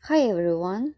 Hi everyone,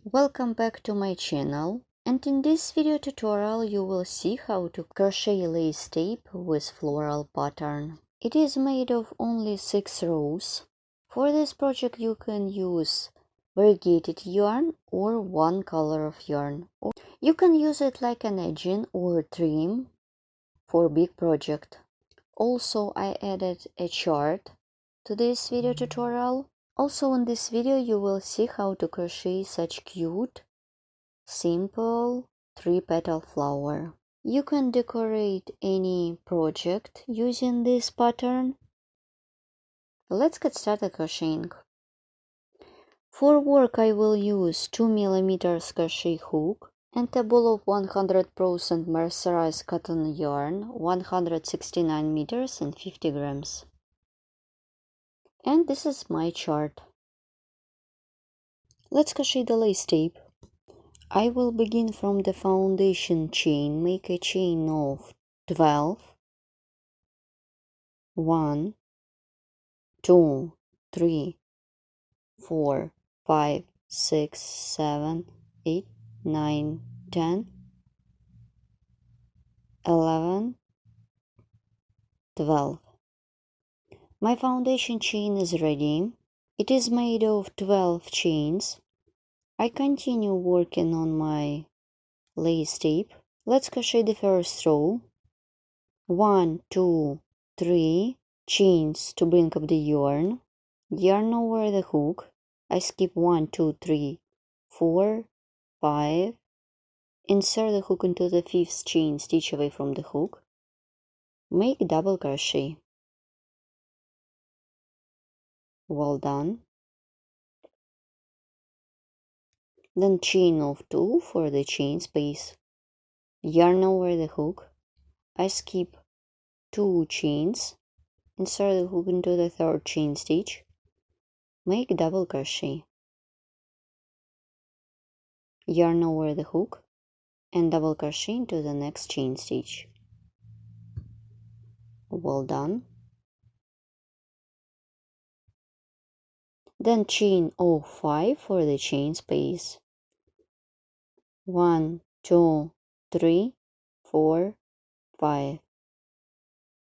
welcome back to my channel, and in this video tutorial you will see how to crochet lace tape with floral pattern. It is made of only 6 rows. For this project you can use variegated yarn or one color of yarn. You can use it like an edging or trim for big project. Also, I added a chart to this video tutorial. Also in this video you will see how to crochet such cute, simple 3-petal flower. You can decorate any project using this pattern. Let's get started crocheting. For work I will use 2mm crochet hook and a ball of 100% mercerized cotton yarn, 169 meters and 50 grams. And this is my chart. Let's crochet the lace tape. I will begin from the foundation chain. Make a chain of 12. 1, 2, 3, 4, 5, 6, 7, 8, 9, 10, 11, 12. My foundation chain is ready. It is made of 12 chains. I continue working on my lace tape. Let's crochet the first row. 1, 2, 3 chains to bring up the yarn over the hook. I skip 1, 2, 3, 4, 5. Insert the hook into the 5th chain stitch away from the hook. Make double crochet. Well done. Then chain of 2 for the chain space. Yarn over the hook. I skip 2 chains. Insert the hook into the 3rd chain stitch. Make double crochet. Yarn over the hook and double crochet into the next chain stitch. Well done. Then chain of 5 for the chain space. 1, 2, 3, 4, 5.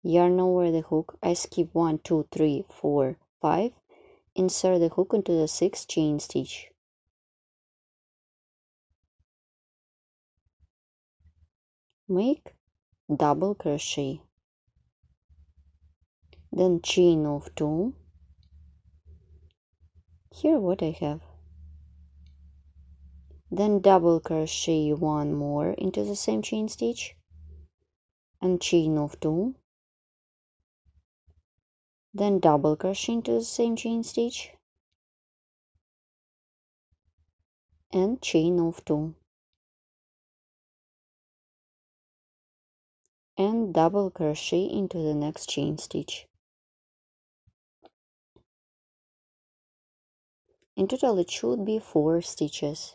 Yarn over the hook. I skip 1, 2, 3, 4, 5. Insert the hook into the 6th chain stitch. Make double crochet. Then chain of 2. Here what I have. Then double crochet 1 more into the same chain stitch and chain of 2. Then double crochet into the same chain stitch and chain of 2 and double crochet into the next chain stitch. In total it should be 4 stitches.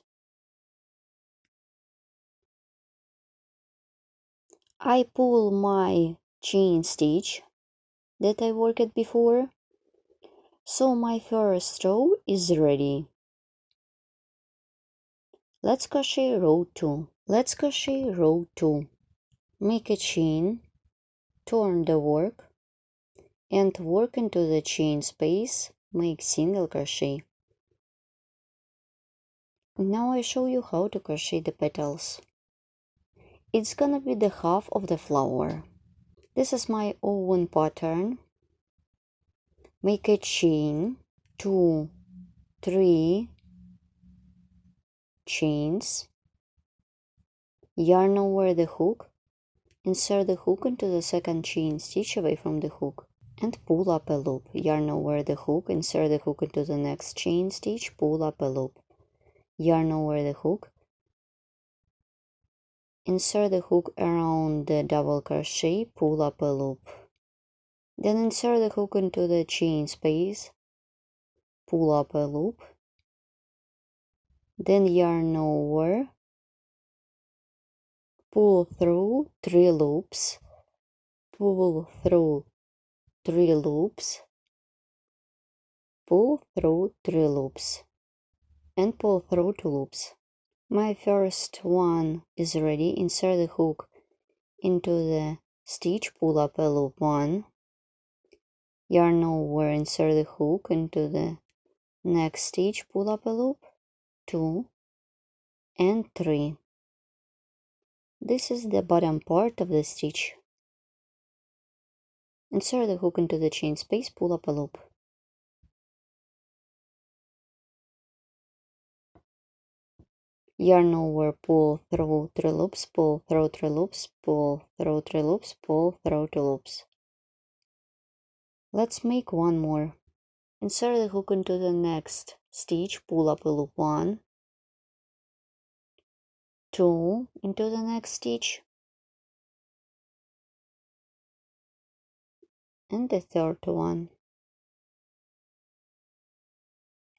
I pull my chain stitch that I worked before, so my first row is ready. Let's crochet row 2. Let's crochet row 2. Make a chain, turn the work and work into the chain space. Make single crochet. Now I show you how to crochet the petals. It's gonna be the half of the flower. This is my own pattern. Make a chain, 2, 3 chains, yarn over the hook, insert the hook into the 2nd chain stitch away from the hook and pull up a loop. Yarn over the hook, insert the hook into the next chain stitch, pull up a loop. Yarn over the hook, insert the hook around the double crochet, pull up a loop. Then insert the hook into the chain space, pull up a loop. Then yarn over, pull through 3 loops, pull through 3 loops, pull through 3 loops. and pull through 2 loops. My first one is ready. Insert the hook into the stitch, pull up a loop 1, yarn over, insert the hook into the next stitch, pull up a loop 2 and 3. This is the bottom part of the stitch. Insert the hook into the chain space, pull up a loop. Yarn over, pull through 3 loops, pull through 3 loops, pull through 3 loops, pull through 2 loops. Let's make one more. Insert the hook into the next stitch, pull up a loop 1, 2 into the next stitch, and the third one.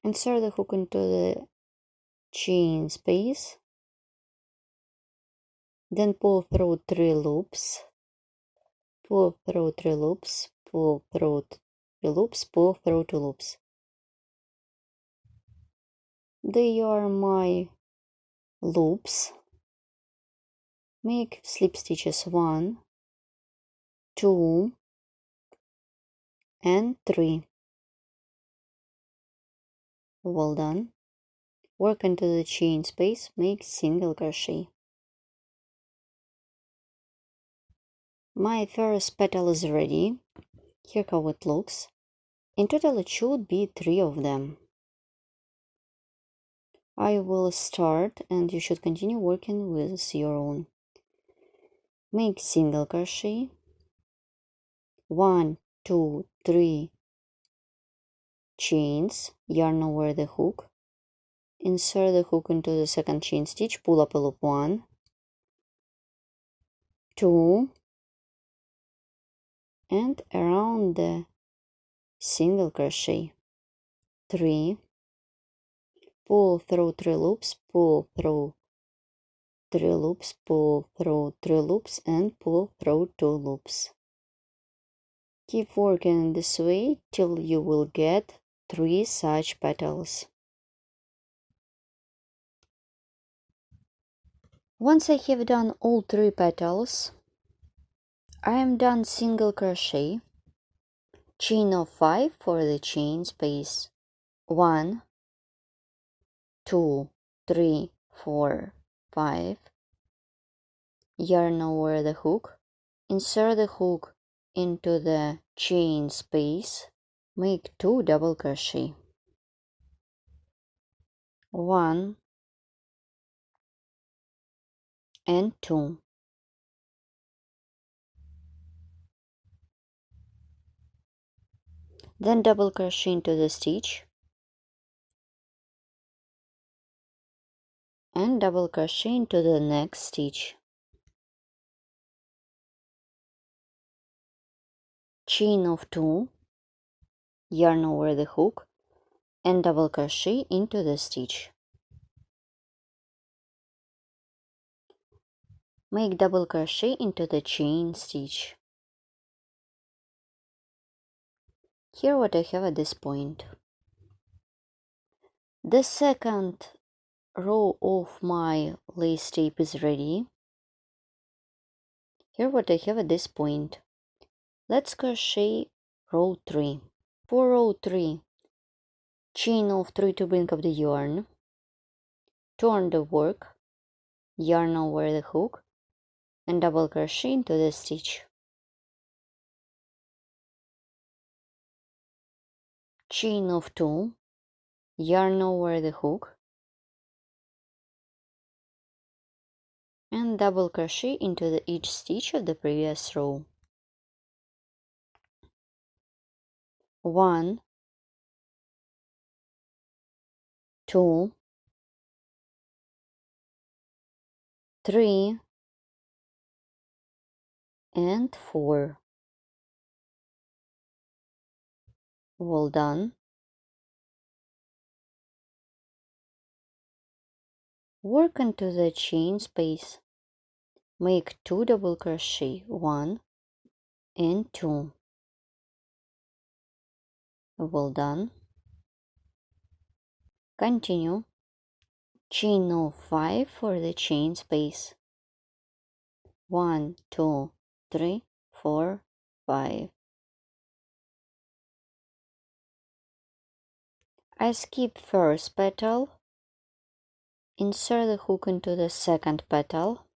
Insert the hook into the chain space, then pull through 3 loops, pull through 3 loops, pull through 3 loops, pull through 2 loops. They are my loops. Make slip stitches 1, 2 and 3. Well done. Work into the chain space, make single crochet. My first petal is ready. Here how it looks. In total it should be 3 of them. I will start and you should continue working with your own. Make single crochet, 1, 2, 3 chains, yarn over the hook, insert the hook into the second chain stitch, pull up a loop 1, 2 and around the single crochet 3, pull through 3 loops, pull through 3 loops, pull through 3 loops and pull through 2 loops. Keep working this way till you will get 3 such petals. Once I have done all 3 petals, I am done single crochet, chain of 5 for the chain space, 1, 2, 3, 4, 5, yarn over the hook, insert the hook into the chain space, make 2 double crochet, 1 and 2, then double crochet into the stitch and double crochet into the next stitch, chain of 2, yarn over the hook and double crochet into the stitch. Make double crochet into the chain stitch. Here what I have at this point. The second row of my lace tape is ready. Here what I have at this point. Let's crochet row 3. For row 3, chain of 3 to bring up the yarn, turn the work, yarn over the hook and double crochet into the stitch. Chain of 2, yarn over the hook and double crochet into each stitch of the previous row. 1, 2, 3 and 4. Well done. Work into the chain space. Make 2 double crochet, 1 and 2. Well done. Continue. chain of 5 for the chain space. 1, 2, 3, 4, 5. I skip first petal, insert the hook into the second petal.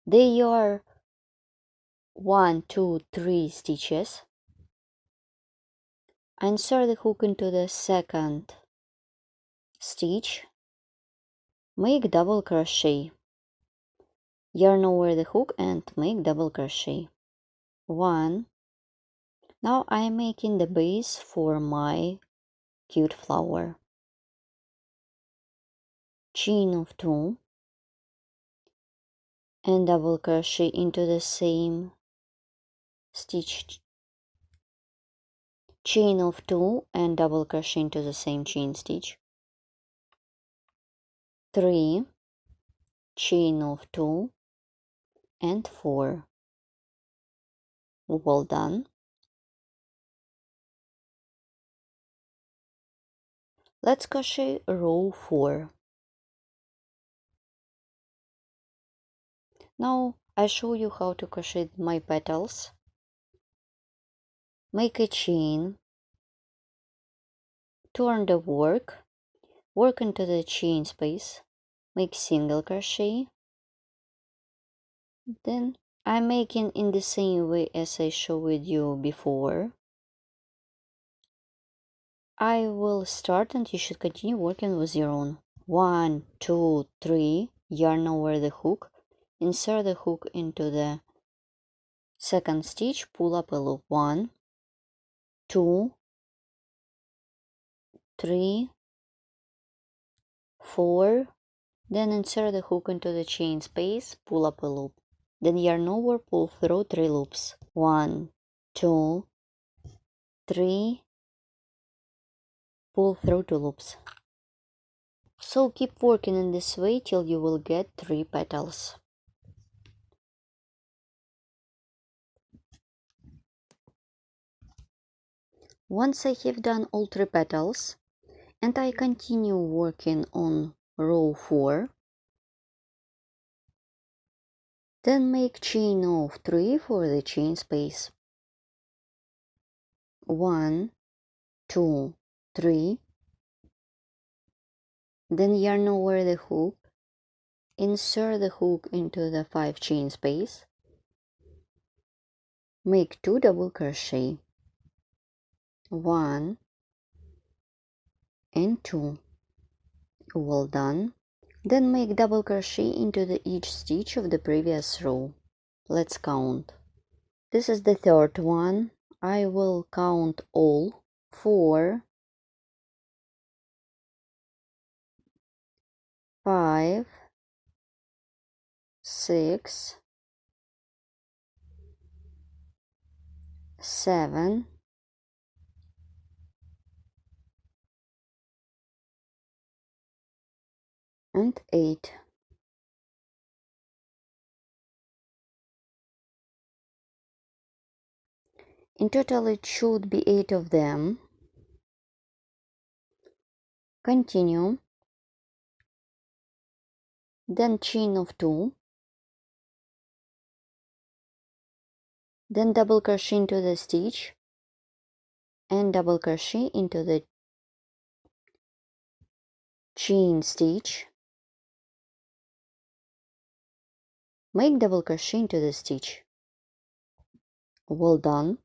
They are 1, 2, 3 stitches. Insert the hook into the second stitch. Make double crochet. Yarn over the hook and make double crochet. 1. Now I am making the base for my cute flower. Chain of 2 and double crochet into the same stitch. Chain of 2 and double crochet into the same chain stitch. 3, chain of 2 and 4. Well done. Let's crochet row 4. Now I show you how to crochet my petals. Make a chain, turn the work into the chain space, make single crochet. Then I'm making in the same way as I showed you before. I will start and you should continue working with your own. 1, 2, 3, yarn over the hook, insert the hook into the second stitch, pull up a loop. 1, 2, 3, 4, then insert the hook into the chain space, pull up a loop. Then yarn over, pull through 3 loops. 1, 2, 3, pull through 2 loops. So keep working in this way till you will get 3 petals. Once I have done all 3 petals and I continue working on row 4, then make chain of 3 for the chain space. 1, 2, 3. Then yarn over the hook, insert the hook into the 5 chain space, make 2 double crochet, 1 and 2. Well done. Then make double crochet into each stitch of the previous row. Let's count. This is the third one. I will count all. 4, 5, 6, 7, 8. In total it should be 8 of them. Continue. Then chain of 2. Then double crochet into the stitch and double crochet into the chain stitch. Make double crochet into the stitch. Well done.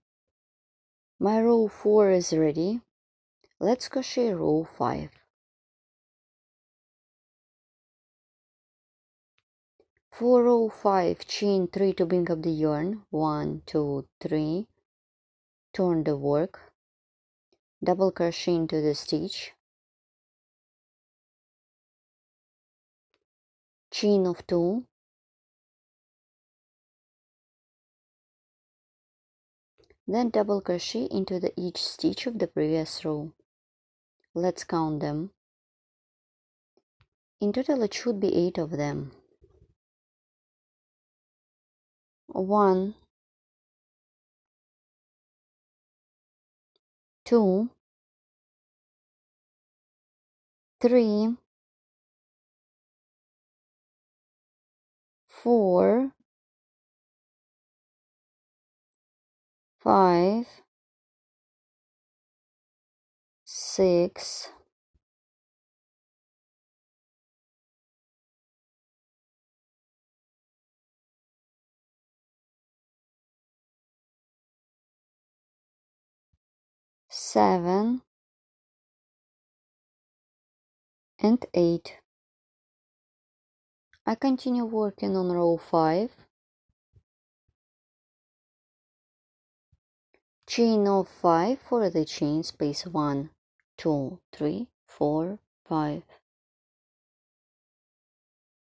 My row 4 is ready. Let's crochet row 5. For row 5, chain 3 to bring up the yarn. 1, 2, 3. Turn the work. Double crochet into the stitch. Chain of 2. Then double crochet into each stitch of the previous row. Let's count them. In total it should be 8 of them. 1, 2, 3, 4, 5, 6, 7, and 8. I continue working on row 5. Chain of 5 for the chain space 1, 2, 3, 4, 5.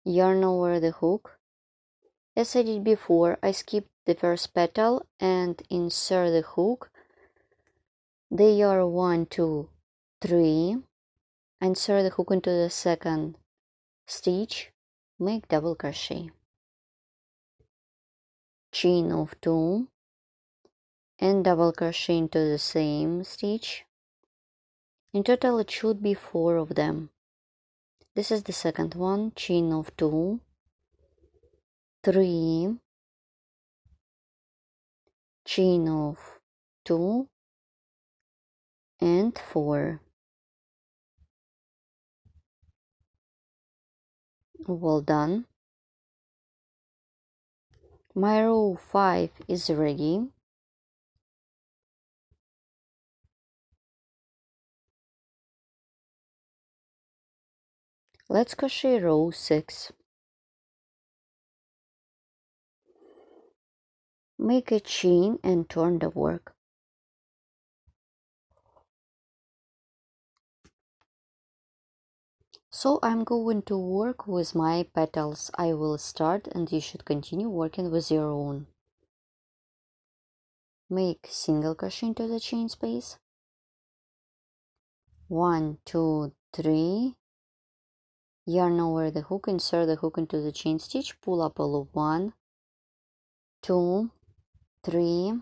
Yarn over the hook. As I did before, I skipped the first petal and insert the hook. They are 1, 2, 3. Insert the hook into the second stitch, make double crochet, chain of 2, and double crochet into the same stitch. In total it should be 4 of them. This is the second one, chain of 2, 3, chain of 2, and 4. Well done. My row 5 is ready. Let's crochet row 6. Make a chain and turn the work. So I'm going to work with my petals. I will start and you should continue working with your own. Make single crochet into the chain space. 1, 2, 3. Yarn over the hook, insert the hook into the chain stitch, pull up a loop. 1, 2, 3.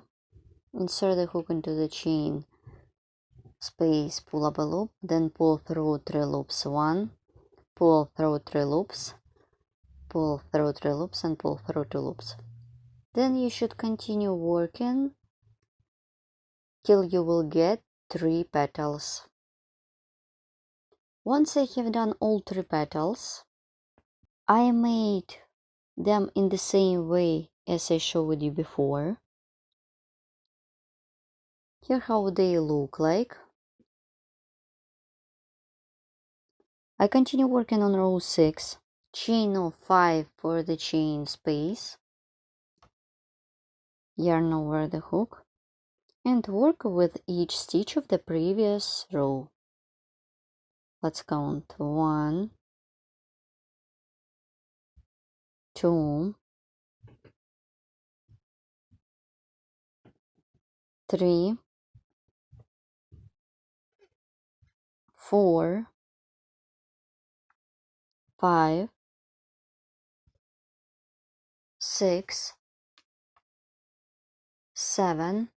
Insert the hook into the chain space, pull up a loop, then pull through 3 loops. 1, pull through 3 loops, pull through 3 loops, and pull through 2 loops. Then you should continue working till you will get 3 petals. Once I have done all 3 petals, I made them in the same way as I showed you before. Here how they look like. I continue working on row 6, chain of 5 for the chain space, yarn over the hook, and work with each stitch of the previous row. Let's count 1, 2, 3, 4, 5, 6, 7,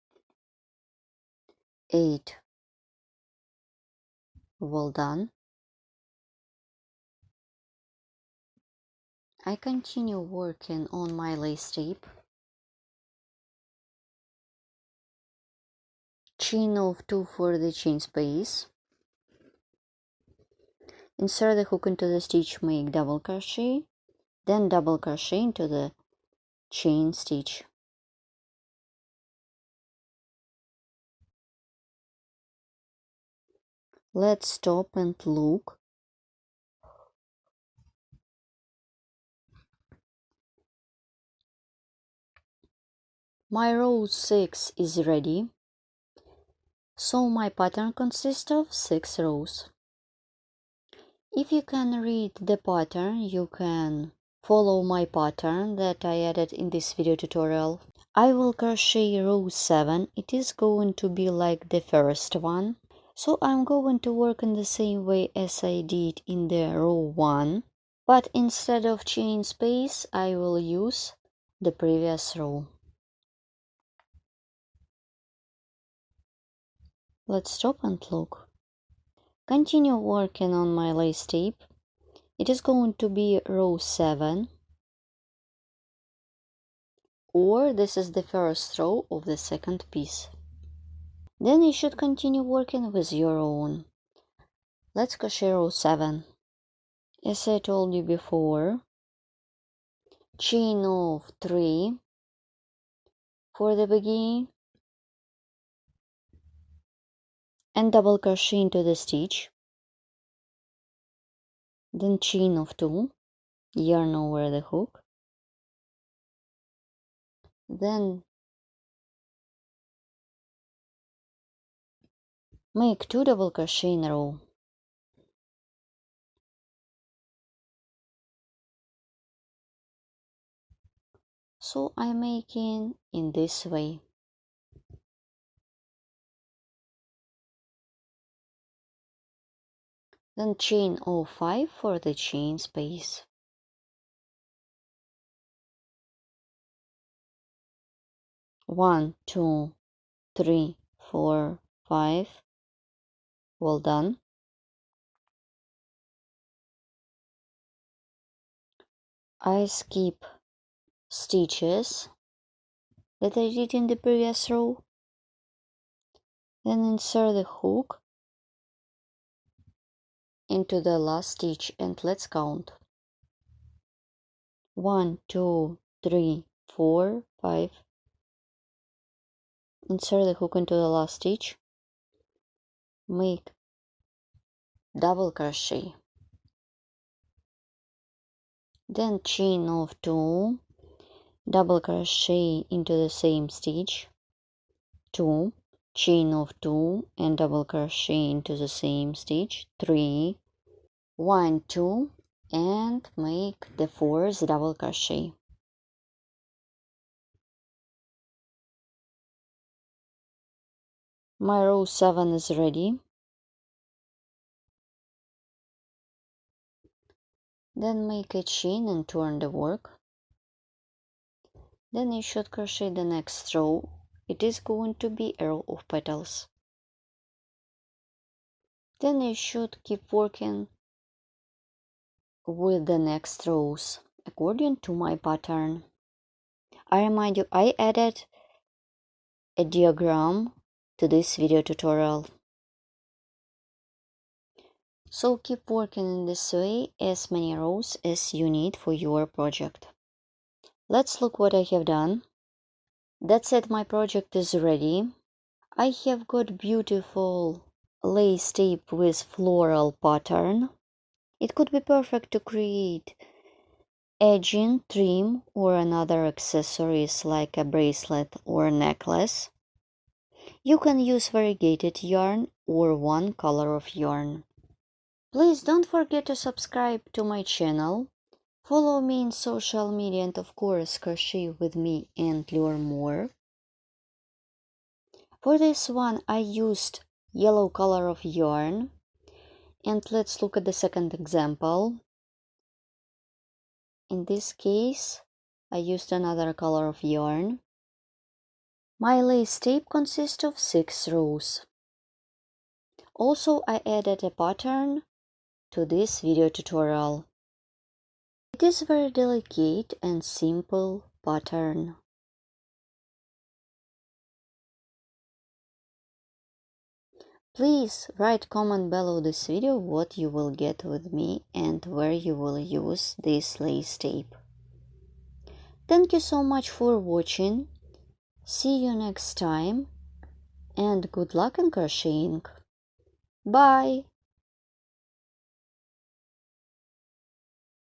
8. Well done. I continue working on my lace tape. Chain of 2 for the chain space. Insert the hook into the stitch, make double crochet, then double crochet into the chain stitch. Let's stop and look. My row 6 is ready. So my pattern consists of 6 rows. If you can read the pattern, you can follow my pattern that I added in this video tutorial. I will crochet row 7. It is going to be like the first one. So I'm going to work in the same way as I did in the row 1. But instead of chain space, I will use the previous row. Let's stop and look. Continue working on my lace tape. It is going to be row 7, or this is the first row of the second piece. Then you should continue working with your own. Let's crochet row 7. As I told you before, chain of 3 for the beginning and double crochet into the stitch, then chain of 2, yarn over the hook, then make 2 double crochet in a row. So I'm making in this way. Then chain of 5 for the chain space. One, 2, 3, 4, 5. Well done. I skip stitches that I did in the previous row. Then insert the hook into the last stitch and let's count. 1, 2, 3, 4, 5. Insert the hook into the last stitch. Make double crochet. Then chain of 2, double crochet into the same stitch, 2, chain of 2 and double crochet into the same stitch, 3, 1, 2, and make the 4th double crochet. My row 7 is ready. Then make a chain and turn the work. Then you should crochet the next row. It is going to be a row of petals. Then you should keep working with the next rows according to my pattern. I remind you, I added a diagram to this video tutorial. So keep working in this way as many rows as you need for your project. Let's look what I have done. That's it, my project is ready. I have got beautiful lace tape with floral pattern. It could be perfect to create edging, trim, or another accessories like a bracelet or necklace. You can use variegated yarn or one color of yarn. Please don't forget to subscribe to my channel, follow me in social media, and of course crochet with me and learn more. For this one I used yellow color of yarn, and let's look at the second example. In this case I used another color of yarn. My lace tape consists of 6 rows. Also I added a pattern to this video tutorial. It is very delicate and simple pattern. Please write comment below this video what you will get with me and where you will use this lace tape. Thank you so much for watching. See you next time and good luck in crocheting. Bye!